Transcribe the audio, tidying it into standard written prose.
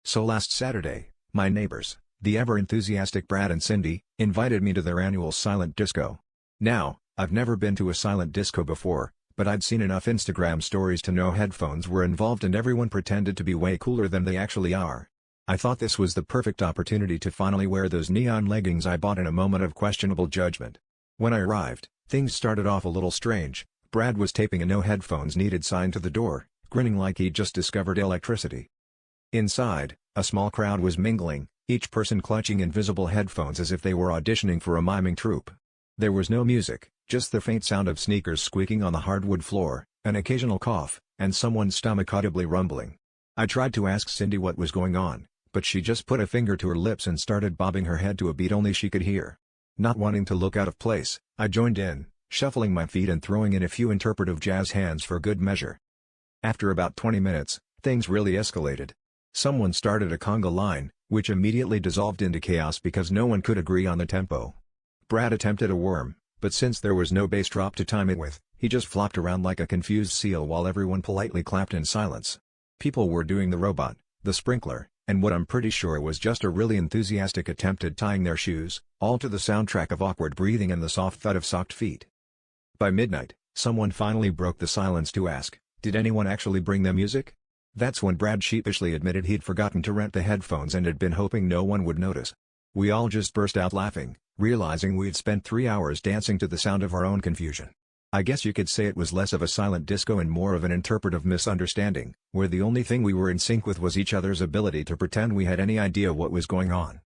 So last Saturday, my neighbors, the ever-enthusiastic Brad and Cindy, invited me to their annual silent disco. Now, I've never been to a silent disco before, but I'd seen enough Instagram stories to know headphones were involved and everyone pretended to be way cooler than they actually are. I thought this was the perfect opportunity to finally wear those neon leggings I bought in a moment of questionable judgment. When I arrived, things started off a little strange. Brad was taping a "no headphones needed" sign to the door, grinning like he'd just discovered electricity. Inside, a small crowd was mingling, each person clutching invisible headphones as if they were auditioning for a miming troupe. There was no music, just the faint sound of sneakers squeaking on the hardwood floor, an occasional cough, and someone's stomach audibly rumbling. I tried to ask Cindy what was going on, but she just put a finger to her lips and started bobbing her head to a beat only she could hear. Not wanting to look out of place, I joined in, shuffling my feet and throwing in a few interpretive jazz hands for good measure. After about 20 minutes, things really escalated. Someone started a conga line, which immediately dissolved into chaos because no one could agree on the tempo. Brad attempted a worm, but since there was no bass drop to time it with, he just flopped around like a confused seal while everyone politely clapped in silence. People were doing the robot, the sprinkler, and what I'm pretty sure was just a really enthusiastic attempt at tying their shoes, all to the soundtrack of awkward breathing and the soft thud of socked feet. By midnight, someone finally broke the silence to ask, "Did anyone actually bring the music?" That's when Brad sheepishly admitted he'd forgotten to rent the headphones and had been hoping no one would notice. We all just burst out laughing, realizing we'd spent 3 hours dancing to the sound of our own confusion. I guess you could say it was less of a silent disco and more of an interpretive misunderstanding, where the only thing we were in sync with was each other's ability to pretend we had any idea what was going on.